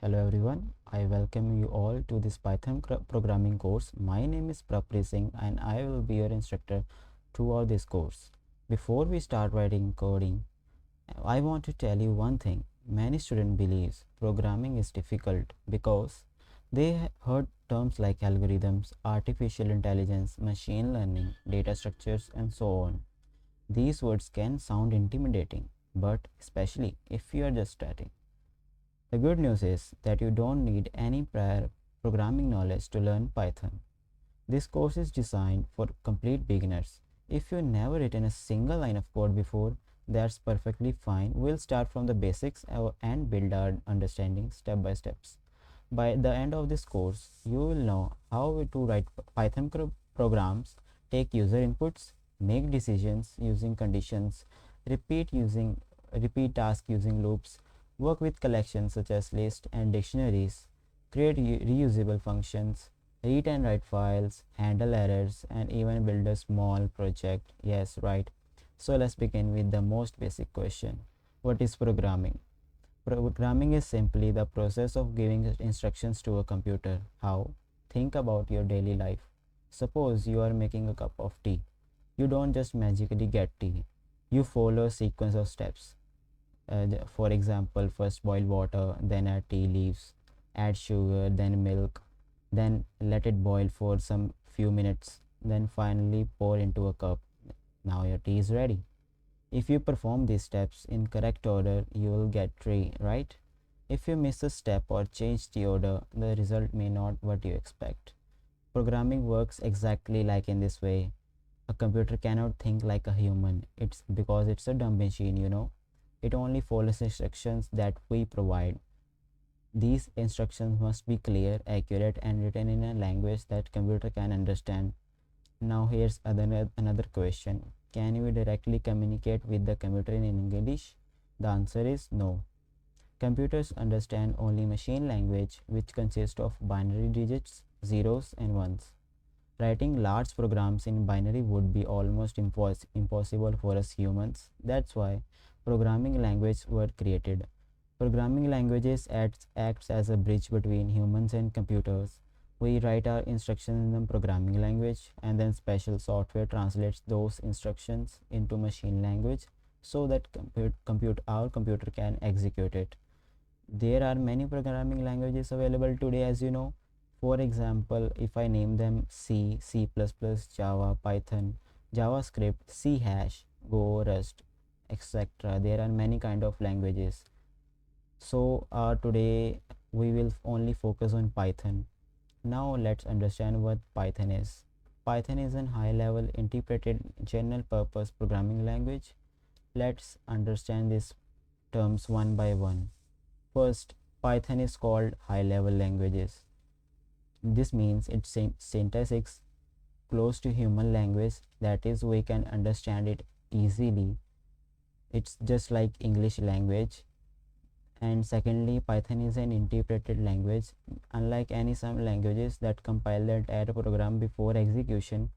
Hello everyone, I welcome you all to this programming course. My name is Prapri Singh and I will be your instructor throughout this course. Before we start writing coding, I want to tell you one thing. Many students believe programming is difficult because they heard terms like algorithms, artificial intelligence, machine learning, data structures and so on. These words can sound intimidating, but especially if you are just starting. The good news is that you don't need any prior programming knowledge to learn Python. This course is designed for complete beginners. If you've never written a single line of code before, that's perfectly fine. We'll start from the basics and build our understanding step by steps. By the end of this course, you will know how to write Python programs, take user inputs, make decisions using conditions, repeat tasks using loops, work with collections such as lists and dictionaries, create reusable functions, read and write files, handle errors, and even build a small project. Yes, right. So let's begin with the most basic question. What is programming? Programming is simply the process of giving instructions to a computer. How? Think about your daily life. Suppose you are making a cup of tea. You don't just magically get tea. You follow a sequence of steps. For example, first boil water, then add tea leaves, add sugar, then milk, then let it boil for some few minutes, then finally pour into a cup. Now your tea is ready. If you perform these steps in correct order, you will get tea, right? If you miss a step or change the order, the result may not what you expect. Programming works exactly like in this way. A computer cannot think like a human. It's because it's a dumb machine. It only follows instructions that we provide. These instructions must be clear, accurate, and written in a language that computer can understand. Now here's another question. Can we directly communicate with the computer in English? The answer is no. Computers understand only machine language, which consists of binary digits, zeros and ones. Writing large programs in binary would be almost impossible for us humans. That's why programming languages were created. Programming languages acts as a bridge between humans and computers. We write our instructions in the programming language, and then special software translates those instructions into machine language so that our computer can execute it. There are many programming languages available today, as you know. For example, if I name them C, C++, Java, Python, JavaScript, C hash, Go, Rust, etc. There are many kind of languages. So today we will only focus on Python. Now let's understand what Python is. Python is a high-level interpreted general purpose programming language. Let's understand these terms one by one. First, Python is called high-level languages. This means its syntax is close to human language, that is, we can understand it easily. It's just like English language. And secondly, Python is an interpreted language. Unlike some languages that compile the entire program before execution,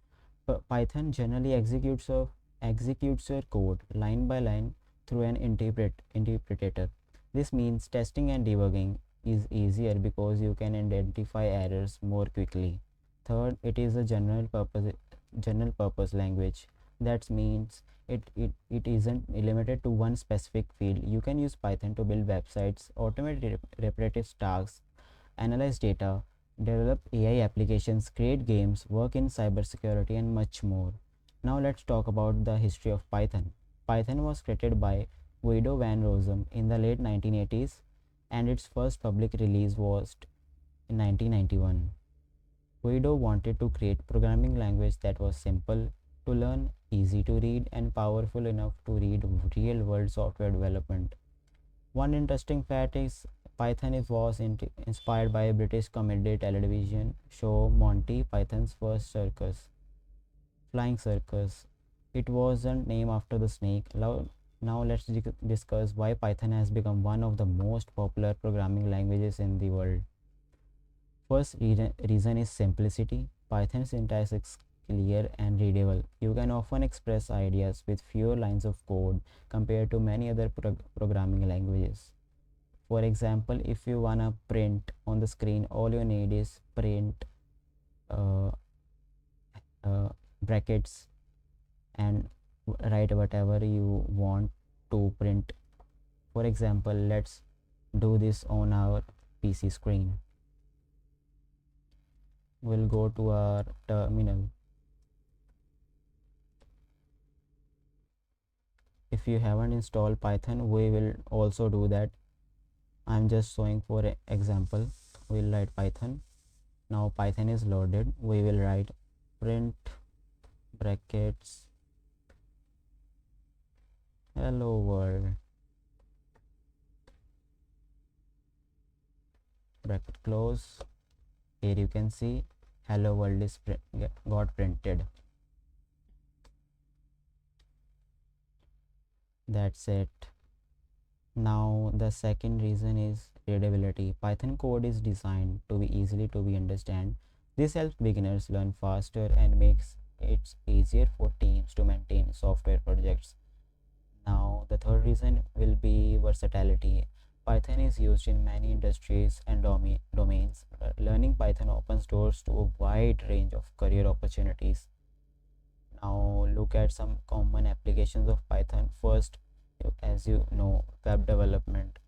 Python generally executes your code line by line through an interpreter. This means testing and debugging is easier because you can identify errors more quickly. Third, it is a general purpose language. That means it isn't limited to one specific field. You can use Python to build websites, automate repetitive tasks, analyze data, develop AI applications, create games, work in cybersecurity, and much more. Now let's talk about the history of Python. Python was created by Guido van Rossum in the late 1980s, and its first public release was in 1991. Guido wanted to create programming language that was simple to learn, easy to read, and powerful enough to read real world software development. One interesting fact is Python was inspired by a British comedy television show Monty Python's First Circus, Flying Circus. It wasn't named after the snake. Now let's discuss why Python has become one of the most popular programming languages in the world. First reason is simplicity. Python syntax is clear and readable. You can often express ideas with fewer lines of code compared to many other programming languages. For example, if you wanna print on the screen, all you need is print uh, brackets and write whatever you want to print. For example, let's do this on our PC screen. We'll go to our terminal. If you haven't installed Python, we will also do that. I'm just showing for example. We'll write Python. Now Python is loaded. We will write print brackets hello world bracket close. Here you can see hello world is got printed. That's it. Now the second reason is readability. Python code is designed to be easily to be understand. This helps beginners learn faster and makes it easier for teams to maintain software projects. Now the third reason will be versatility. Python is used in many industries and domains. Learning Python opens doors to a wide range of career opportunities. Now look at some common applications of Python. First, as you know, web development.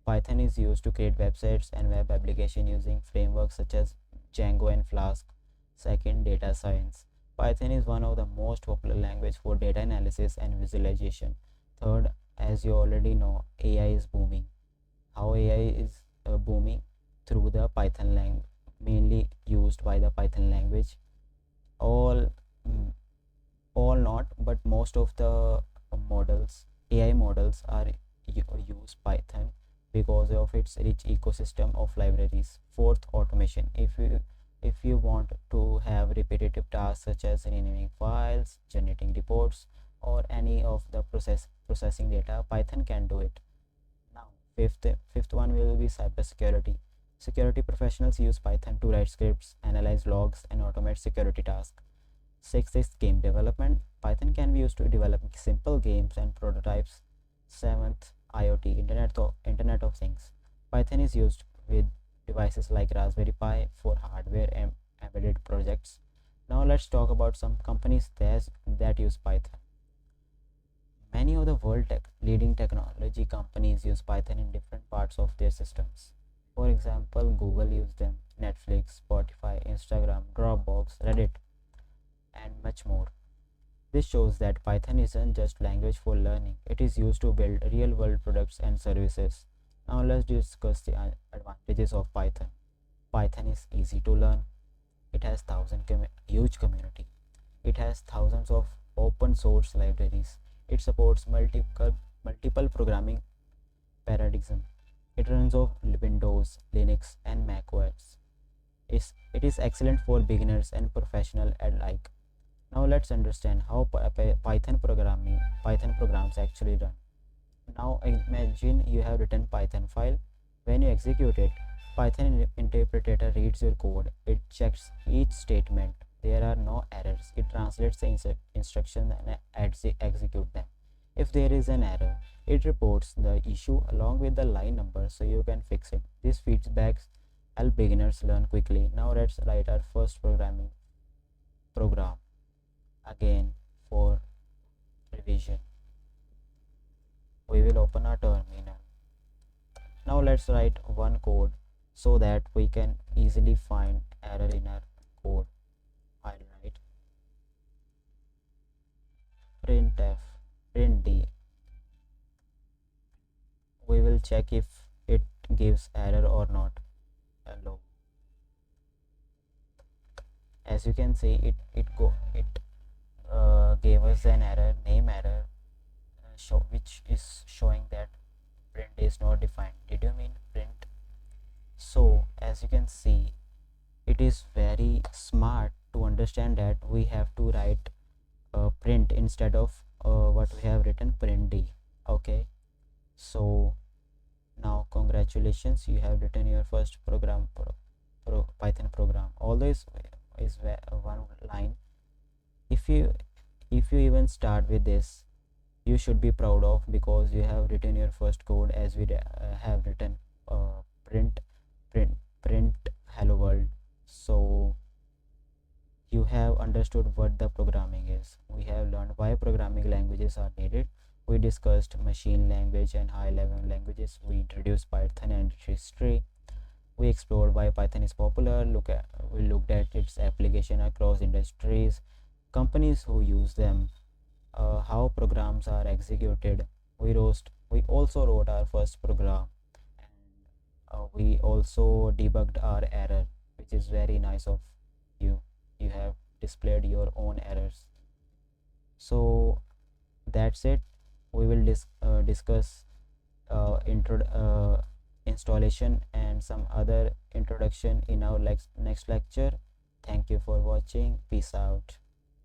Python is used to create websites and web application using frameworks such as Django and Flask. Second, data science. Python is one of the most popular language for data analysis and visualization. Third, as you already know, AI is booming. How AI is booming? Through the Python language, mainly used by the Python language. All mm, all not, but most of the models, AI models are use Python because of its rich ecosystem of libraries. Fourth, automation. If you want to have repetitive tasks such as renaming files, generating reports, or any of the processing data, Python can do it. Now, fifth one will be cybersecurity. Security professionals use Python to write scripts, analyze logs, and automate security tasks. Sixth is game development. Python can be used to develop simple games and prototypes. Seventh, IoT, Internet of Things. Python is used with devices like Raspberry Pi for hardware and embedded projects. Now let's talk about some companies that use Python. Many of the leading technology companies use Python in different parts of their systems. For example, Google uses them, Netflix, Spotify, Instagram, Dropbox, Reddit, and much more. This shows that Python isn't just language for learning, it is used to build real world products and services. Now let's discuss the advantages of Python. Python is easy to learn. It has huge community. It has thousands of open source libraries. It supports multiple programming paradigms. It runs on Windows, Linux, and Mac OS. It is excellent for beginners and professionals alike. Now let's understand how Python programs actually run. Now imagine you have written Python file. When you execute it, Python interpreter reads your code. It checks each statement. There are no errors. It translates the instructions and execute them. If there is an error, it reports the issue along with the line number so you can fix it. These feedbacks help beginners learn quickly. Now let's write our first programming program. Again, for revision, we will open our terminal. Now let's write one code so that we can easily find error in our code. I'll write printf print we will check if it gives error or not. Hello. As you can see, it gave us an error, name error, which is showing that print is not defined. Did you mean print? So as you can see, it is very smart to understand that we have to write print instead of what we have written print d. Okay, so now congratulations, you have written your first Python program. Although is one line, if you even start with this, you should be proud of, because you have written your first code as we have written understood what the programming is. We have learned why programming languages are needed. We discussed machine language and high level languages. We introduced Python and its history. We explored why Python is popular. We looked at its application across industries, companies who use them, how programs are executed. We also wrote our first program, and we also debugged our error, which is very nice of you. You have displayed your own errors. So that's it. We will discuss installation and some other introduction in our next lecture. Thank you for watching. Peace out.